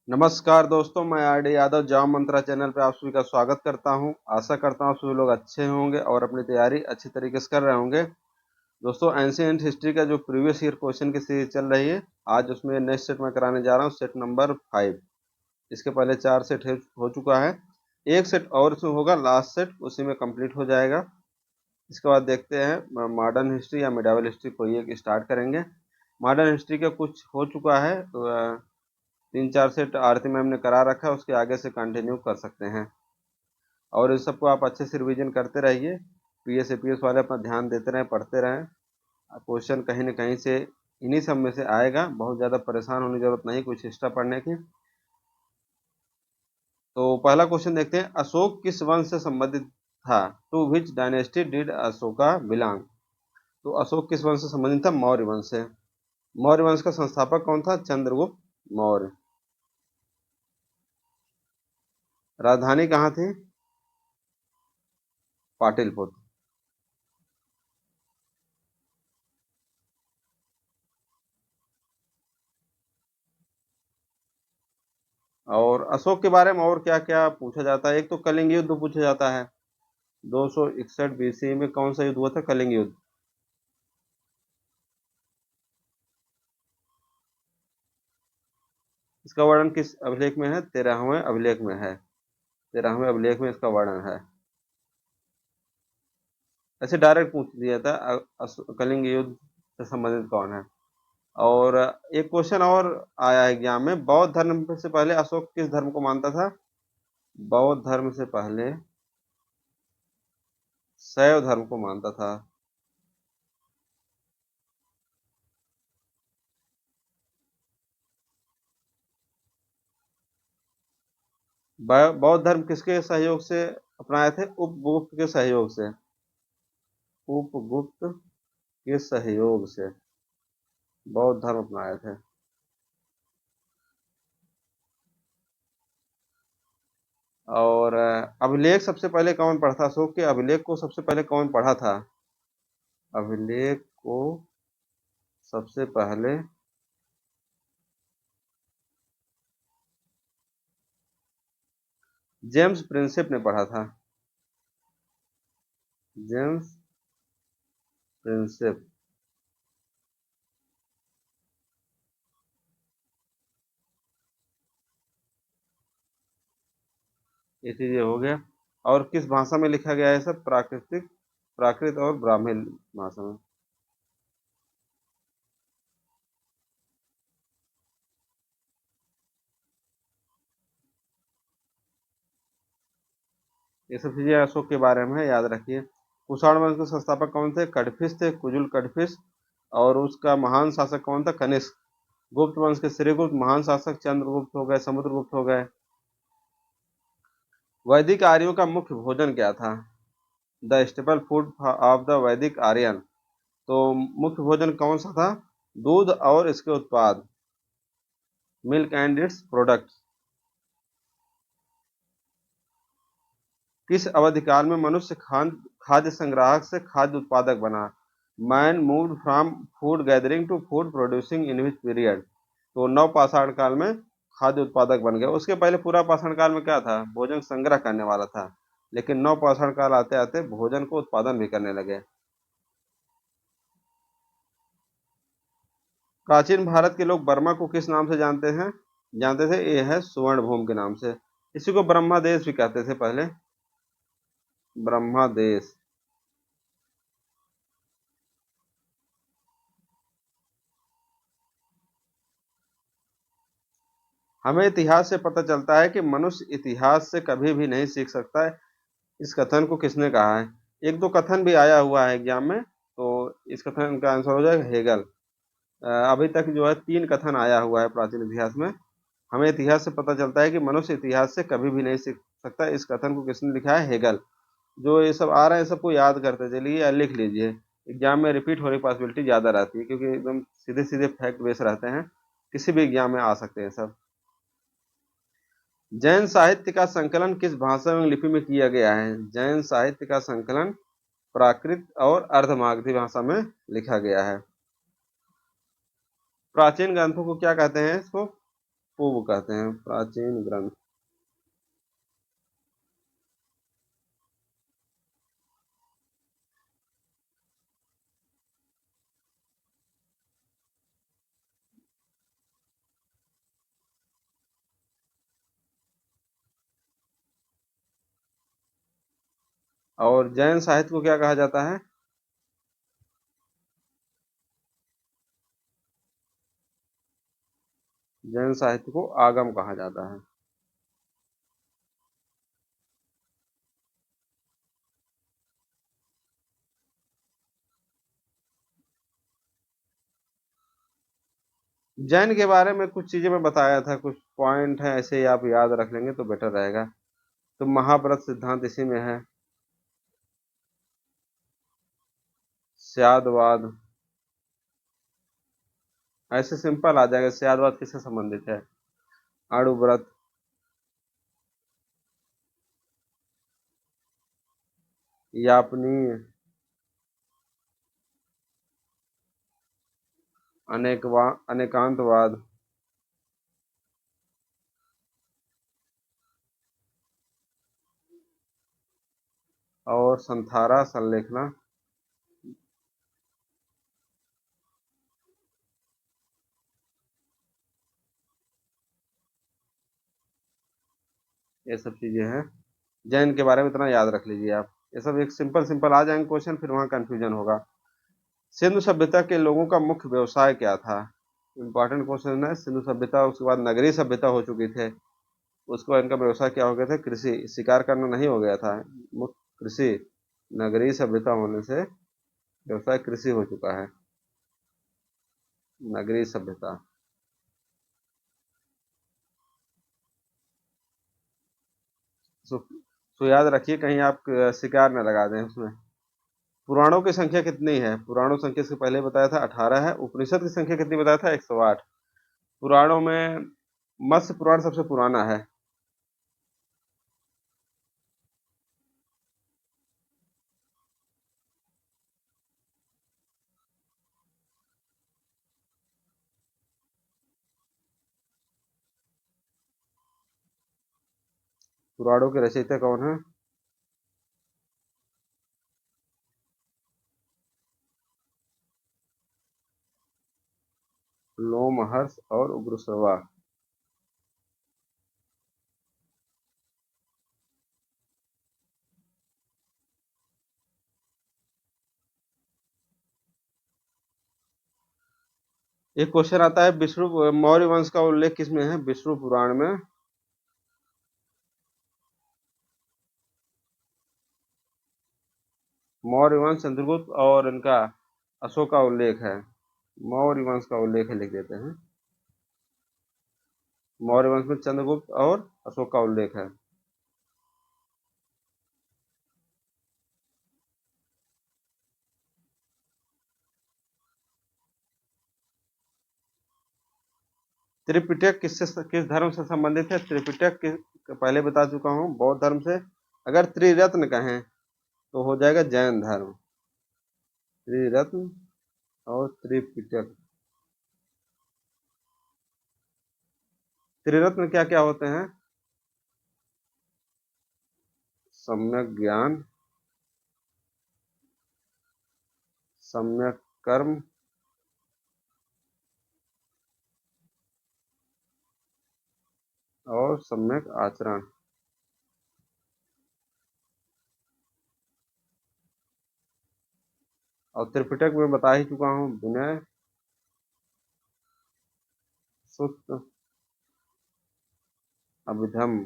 नमस्कार दोस्तों, मैं आर.डी. यादव जाम मंत्रा चैनल पे आप सभी का स्वागत करता हूं। आशा करता हूं सभी लोग अच्छे होंगे और अपनी तैयारी अच्छी तरीके से कर रहे होंगे। दोस्तों, एंशिएंट हिस्ट्री का जो प्रीवियस ईयर क्वेश्चन की सीरीज चल रही है, आज उसमें नेक्स्ट सेट में कराने जा रहा हूं, सेट नंबर 5। इसके पहले 4 सेट हो चुका है। एक सेट और इसमें होगा, लास्ट सेट उसी में कंप्लीट हो जाएगा। इसके बाद देखते हैं मॉडर्न हिस्ट्री या मिडावल हिस्ट्री कोई एक स्टार्ट करेंगे। मॉडर्न हिस्ट्री का कुछ हो चुका है, तो 3-4 सेट आरती मैम ने करा रखा है, उसके आगे से कंटिन्यू कर सकते हैं। और इस सबको आप अच्छे से रिवीजन करते रहिए। पीएस एपीएस वाले अपना ध्यान देते रहें, पढ़ते रहें। क्वेश्चन कहीं न कहीं से इन्हीं सब में से आएगा, बहुत ज़्यादा परेशान होने की जरूरत नहीं कुछ एक्स्ट्रा पढ़ने की। तो पहला क्वेश्चन देखते हैं, अशोक किस वंश से संबंधित था? To which dynasty did Ashoka belong? तो अशोक किस वंश से संबंधित था? मौर्य वंश से। मौर्य वंश का संस्थापक कौन था? चंद्रगुप्त मौर्य। राजधानी कहाँ थी? पाटलिपुत्र। और अशोक के बारे में और क्या क्या पूछा जाता है? एक तो कलिंग युद्ध पूछा जाता है। 261 बीसी में कौन सा युद्ध हुआ था? कलिंग युद्ध। इसका वर्णन किस अभिलेख में है? 13वें अभिलेख में है। 13वें अभिलेख में इसका वर्णन है। ऐसे डायरेक्ट पूछ दिया था, कलिंग युद्ध से संबंधित कौन है। और एक क्वेश्चन और आया है एग्जाम में, बौद्ध धर्म से पहले अशोक किस धर्म को मानता था? बौद्ध धर्म से पहले शैव धर्म को मानता था। बौद्ध धर्म किसके सहयोग से अपनाए थे? उपगुप्त के सहयोग से। उपगुप्त के सहयोग से बौद्ध धर्म अपनाए थे। और अभिलेख सबसे पहले कौन पढ़ा था? अशोक के अभिलेख को सबसे पहले कौन पढ़ा था? अभिलेख को सबसे पहले जेम्स प्रिंसेप ने पढ़ा था। James Prinsep. ये चीज हो गया। और किस भाषा में लिखा गया है सब? प्राकृत और ब्राह्मी भाषा में। ये सब चीजें अशोक के बारे में है, याद रखिए। कुषाण वंश के संस्थापक कौन थे? कटफिस थे, कुजुल कटफिस। और उसका महान शासक कौन था? कनिष्क। गुप्त वंश के श्रीगुप्त, महान शासक चंद्रगुप्त हो गए, समुद्रगुप्त हो गए। वैदिक आर्यों का मुख्य भोजन क्या था? The staple food of the वैदिक आर्यन। तो मुख्य भोजन कौन सा था? दूध और इसके उत्पाद, मिल्क एंड इट्स प्रोडक्ट। किस अवधि काल में मनुष्य खाद्य संग्राहक से खाद्य उत्पादक बना? Man moved from food gathering to food producing in which period? तो नवपाषाण काल में खाद्य उत्पादक बन गया। उसके पहले पूरा पाषाण काल में क्या था? भोजन संग्रह करने वाला था। लेकिन नवपाषाण काल आते आते भोजन को उत्पादन भी करने लगे। प्राचीन भारत के लोग बर्मा को किस नाम से जानते थे? ये है सुवर्ण भूमि के नाम से। इसी को ब्रह्मा देश भी कहते थे पहले। ब्रह्मा देश। हमें इतिहास से पता चलता है कि मनुष्य इतिहास से कभी भी नहीं सीख सकता है। इस कथन को किसने कहा है? एक दो कथन भी आया हुआ है एग्जाम में, तो इस कथन का आंसर हो जाएगा हेगल। अभी तक जो है 3 कथन आया हुआ है प्राचीन इतिहास में। हमें इतिहास से पता चलता है कि मनुष्य इतिहास से कभी भी नहीं सीख सकता। इस कथन को किसने लिखा है? हेगल। जो ये सब आ रहे हैं सबको याद करते चलिए या लिख लीजिए। एग्जाम में रिपीट होने की पॉसिबिलिटी ज़्यादा रहती है, क्योंकि एकदम सीधे सीधे फैक्ट बेस रहते हैं। किसी भी एग्जाम में आ सकते हैं सब। जैन साहित्य का संकलन किस भाषा एवं लिपि में किया गया है? जैन साहित्य का संकलन प्राकृत और अर्धमागधी भाषा में लिखा गया है। प्राचीन ग्रंथों को क्या कहते हैं? इसको पूर्व कहते हैं, प्राचीन ग्रंथ। और जैन साहित्य को क्या कहा जाता है? जैन साहित्य को आगम कहा जाता है। जैन के बारे में कुछ चीजें मैं बताया था, कुछ पॉइंट है ऐसे ही आप याद रख लेंगे तो बेटर रहेगा। तो महाव्रत सिद्धांत इसी में है। स्यादवाद, ऐसे सिंपल आ जाएगा। स्यादवाद किससे संबंधित है? अणुव्रत, यापनीय, अनेकांतवाद, और संथारा संलेखना। ये सब चीजें हैं। जैन के बारे में इतना याद रख लीजिए आप। ये सब एक सिंपल सिंपल आ जाएंगे क्वेश्चन, फिर वहां कंफ्यूजन होगा। सिंधु सभ्यता के लोगों का मुख्य व्यवसाय क्या था? इंपॉर्टेंट क्वेश्चन है। सिंधु सभ्यता, उसके बाद नगरीय सभ्यता हो चुकी थे। उसके बाद इनका व्यवसाय क्या हो गया था? कृषि। शिकार करना नहीं हो गया था, मुख्य कृषि। नगरीय सभ्यता होने से व्यवसाय कृषि हो चुका है। नगरीय सभ्यता। सो, सो याद रखिए कहीं आप शिकार न लगा दें उसमें। पुराणों की संख्या कितनी है? पुराणों की संख्या से पहले बताया था 18 है। उपनिषद की संख्या कितनी बताया था? 108। पुराणों में मत्स्य पुराण सबसे पुराना है। पुराणों के रचयिता कौन है? लोमहर्ष और उग्रश्रवा। एक क्वेश्चन आता है, विष्णु मौर्य वंश का उल्लेख किसमें है? विष्णु पुराण में। मौर्य वंश, चंद्रगुप्त और इनका अशोक का उल्लेख है। मौर्य वंश का उल्लेख है, लिख देते हैं। मौर्य वंश में चंद्रगुप्त और अशोक का उल्लेख है। त्रिपिटक किस धर्म से संबंधित है? त्रिपिटक पहले बता चुका हूँ, बौद्ध धर्म से। अगर त्रिरत्न कहें तो हो जाएगा जैन धर्म। त्रिरत्न और त्रिपिटक। त्रिरत्न क्या क्या होते हैं? सम्यक ज्ञान, सम्यक कर्म, और सम्यक आचरण। और त्रिपिटक में बता ही चुका हूँ, विनय, सुत्त, अभिधम।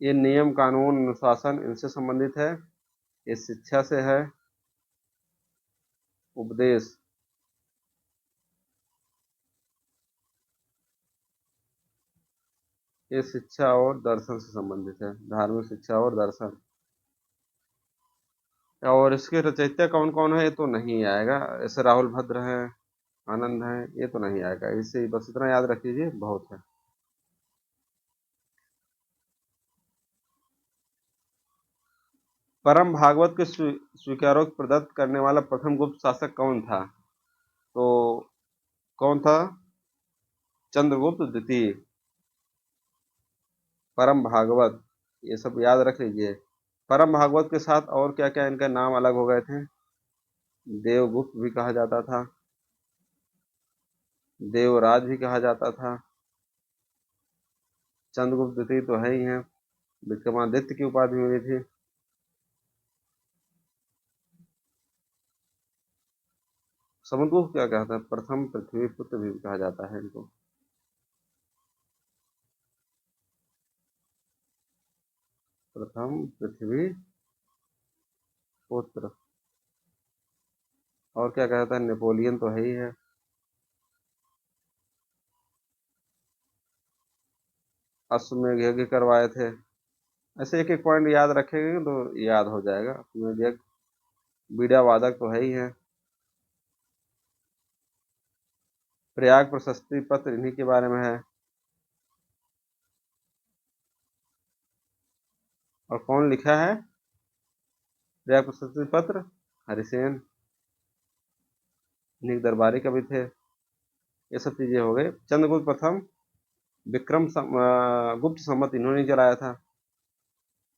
ये नियम कानून अनुशासन इनसे संबंधित है। ये शिक्षा से है। उपदेश, ये शिक्षा और दर्शन से संबंधित है। धार्मिक शिक्षा और दर्शन। और इसके रचयिता कौन कौन है ये तो नहीं आएगा। ऐसे राहुल भद्र हैं, आनंद हैं, ये तो नहीं आएगा। इससे बस इतना याद रख लीजिए, बहुत है। परम भागवत के स्वीकारोक्त प्रदत्त करने वाला प्रथम गुप्त शासक कौन था? तो कौन था? चंद्रगुप्त द्वितीय, परम भागवत, ये सब याद रख लीजिए। परम भागवत के साथ और क्या क्या इनका नाम अलग हो गए थे? देवगुप्त भी कहा जाता था, देवराज भी कहा जाता था, चंद्रगुप्त द्वितीय तो है ही है, विक्रमादित्य की उपाधि मिली थी। समुद्रगुप्त क्या कहता है? प्रथम पृथ्वी पुत्र भी कहा जाता है इनको। प्रथम पृथ्वी पुत्र। और क्या कहता है? नेपोलियन तो है ही है। अश्वमेध यज्ञ करवाए थे। ऐसे एक एक पॉइंट याद रखेंगे तो याद हो जाएगा। अश्वमेध यज्ञ, बीड़ा वादक तो है ही है। प्रयाग प्रशस्ति पत्र इन्हीं के बारे में है। और कौन लिखा है प्रयाग प्रशस्ति पत्र? हरिसेन, इन्हीं के दरबारी कवि थे। ये सब चीजें हो गई। चंद्रगुप्त प्रथम, गुप्त संवत इन्होंने चलाया था।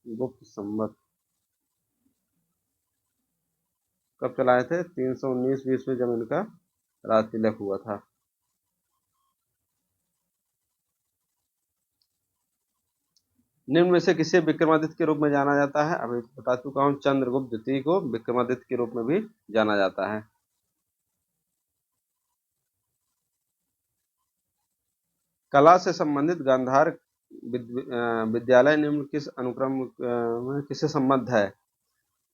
गुप्त संवत कब चलाए थे? 319 में जब इनका राज तिलक हुआ था। निम्न में से किसे विक्रमादित्य के रूप में जाना जाता है? अभी बता चुका हूं, चंद्रगुप्त द्वितीय को विक्रमादित्य के रूप में भी जाना जाता है। कला से संबंधित गांधार विद्यालय निम्न किस अनुक्रम में किससे संबद्ध है?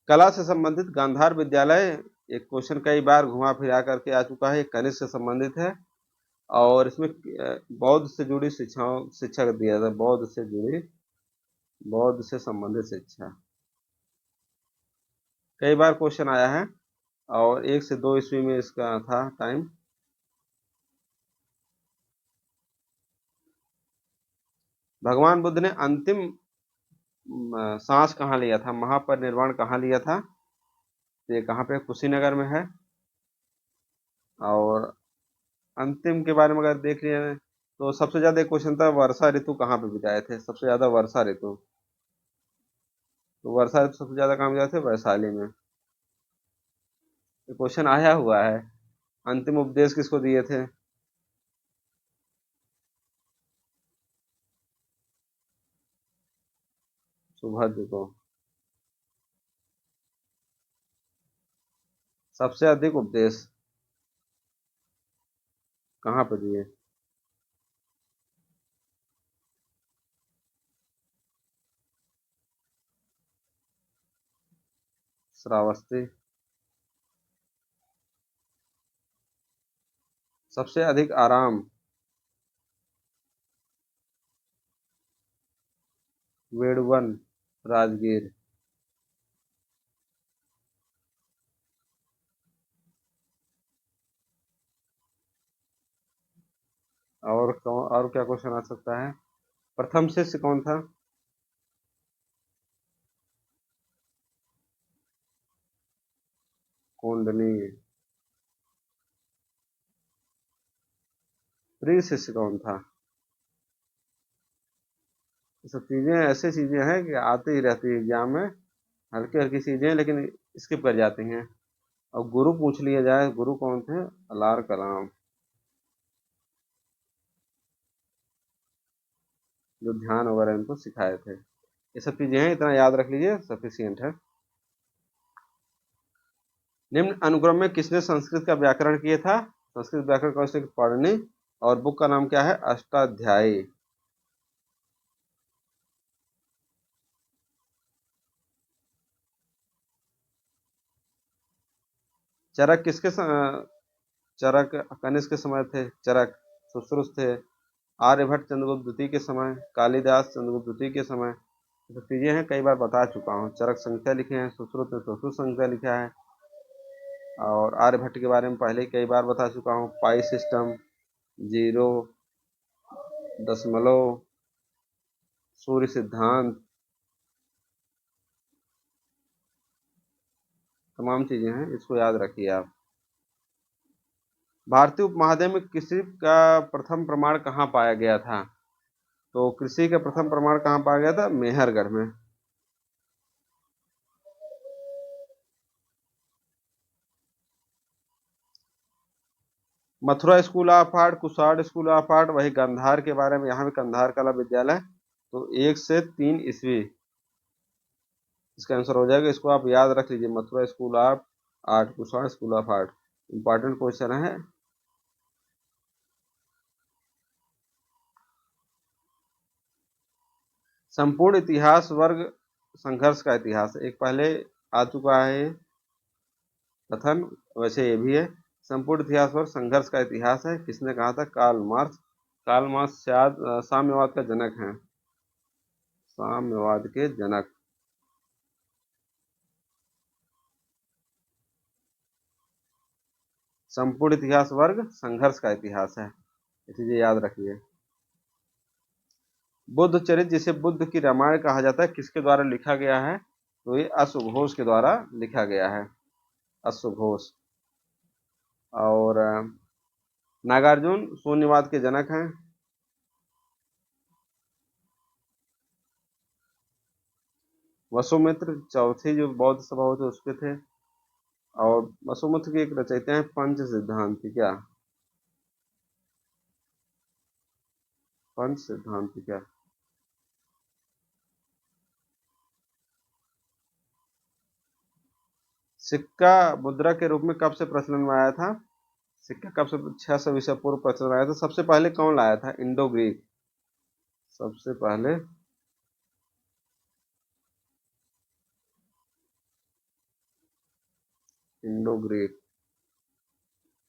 कला से संबंधित गांधार विद्यालय, एक क्वेश्चन कई बार घुमा फिरा करके आ चुका है। कनिष्क से संबंधित है और इसमें बौद्ध से जुड़ी शिक्षा दिया था। बौद्ध से संबंधित शिक्षा कई बार क्वेश्चन आया है और 1 से 2 ईस्वी में इसका था टाइम। भगवान बुद्ध ने अंतिम सांस कहाँ लिया था? महापरिनिर्वाण कहाँ लिया था? ये कहाँ पे? कुशीनगर में है। और अंतिम के बारे में अगर देख लिया तो सबसे ज्यादा क्वेश्चन था वर्षा ऋतु कहाँ पे बिताए थे? सबसे ज्यादा वर्षा ऋतु, तो वर्षा ऋतु सबसे ज्यादा कहाँ बिताए थे? वैशाली में। ये क्वेश्चन आया हुआ है। अंतिम उपदेश किसको दिए थे? सुभद्र को। सबसे अधिक उपदेश कहाँ पे दिए? श्रावस्ती। सबसे अधिक आराम वेड़वन, राजगीर। और क्या क्वेश्चन आ सकता है? प्रथम शिष्य कौन था? कोंडनी। प्रिय शिष्य कौन था? ये सब चीजें ऐसी चीजें हैं कि आती ही रहती है एग्जाम में। हल्की हल्की चीजें हैं लेकिन स्किप कर जाती हैं। और गुरु पूछ लिया जाए, गुरु कौन थे? अलार कलाम, जो ध्यान वगैरह इनको सिखाए थे। ये सब चीजें हैं, इतना याद रख लीजिए, सफिशियंट है। निम्न अनुक्रम में किसने संस्कृत का व्याकरण किया था? संस्कृत व्याकरण कौशल की पढ़नी। और बुक का नाम क्या है? अष्टाध्यायी। चरक चरक कनिष्क के समय थे। चरक सुश्रुत थे। आर्यभट्ट चंद्रगुप्त द्वितीय के समय। कालिदास चंद्रगुप्त द्वितीय के समय। तो चीजें हैं, कई बार बता चुका हूँ। चरक संख्या लिखे हैं, सुश्रुत ने सुश्रुत संख्या लिखा है। और आर्यभट्ट के बारे में पहले ही कई बार बता चुका हूँ। पाई सिस्टम, जीरो, दशमलव, सूर्य सिद्धांत, तमाम चीजें हैं, इसको याद रखिए आप। भारतीय उपमहाद्वीप में कृषि का प्रथम प्रमाण कहाँ पाया गया था? तो कृषि का प्रथम प्रमाण कहाँ पाया गया था? मेहरगढ़ में। मथुरा स्कूल ऑफ आर्ट, कुसाड स्कूल ऑफ आर्ट, वही गांधार के बारे में, यहाँ भी गांधार कला विद्यालय। तो 1 से 3 ईस्वी इसका आंसर हो जाएगा। इसको आप याद रख लीजिए, मथुरा स्कूल ऑफ आर्ट, कुसाड school of art, important question है। संपूर्ण इतिहास वर्ग संघर्ष का इतिहास, एक पहले आ चुका है कथन, वैसे ये भी है। संपूर्ण इतिहास वर्ग संघर्ष का इतिहास है, किसने कहा था? Karl Marx. कार्ल मार्क्स शायद साम्यवाद का जनक है, साम्यवाद के जनक। संपूर्ण इतिहास वर्ग संघर्ष का इतिहास है, इसे याद रखिए। बुद्ध चरित्र, जिसे बुद्ध की रामायण कहा जाता है, किसके द्वारा लिखा गया है? तो ये अश्वघोष के द्वारा लिखा गया है, अश्वघोष। और नागार्जुन शून्यवाद के जनक हैं। वसुमित्र चौथी जो बौद्ध सभा हुई थी उसके थे। और वसुमित्र की एक रचयिता है पंच सिद्धांति, क्या? पंच सिद्धांति क्या? सिक्का मुद्रा के रूप में कब से प्रचलन में आया था? सिक्का कब से 600 ईसा पूर्व प्रचलन में आया था? सबसे पहले कौन लाया था? इंडो ग्रीक, सबसे पहले इंडो ग्रीक।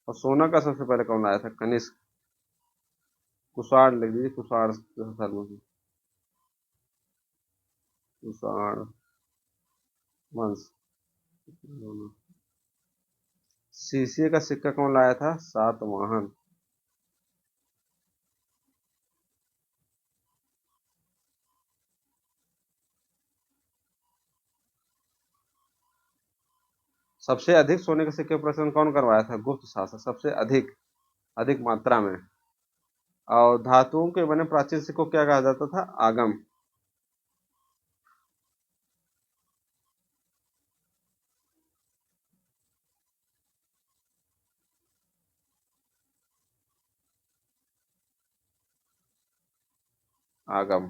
और सोना का सबसे पहले कौन लाया था? कनिष्क। कुषाण लिख दीजिए, कुषाण कुषाण वंश। सीसिया का सिक्का कौन लाया था? सातवाहन। सबसे अधिक सोने के सिक्के का प्रचलन कौन करवाया था? गुप्त शासक, सबसे अधिक, अधिक मात्रा में। और धातुओं के बने प्राचीन सिक्कों को क्या कहा जाता था? आगम। आगम।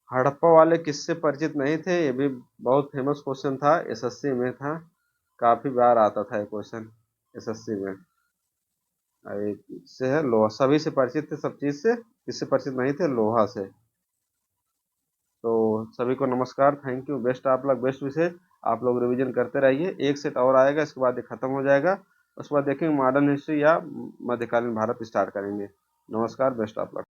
हड़प्पा वाले किससे परिचित नहीं थे? ये भी बहुत फेमस क्वेश्चन था, एसएससी में था, काफी बार आता था ये क्वेश्चन एसएससी में। एक से है लोहा, सभी से परिचित थे, सब चीज से। किससे परिचित नहीं थे? लोहा से। तो सभी को नमस्कार, थैंक यू, बेस्ट आप लोग, बेस्ट विशेष। आप लोग रिवीजन करते रहिए, एक सेट और आएगा, इसके बाद ये खत्म हो जाएगा। उसके बाद देखेंगे मॉडर्न हिस्ट्री या मध्यकालीन भारत स्टार्ट करेंगे। नमस्कार, बेस्ट आप लोग।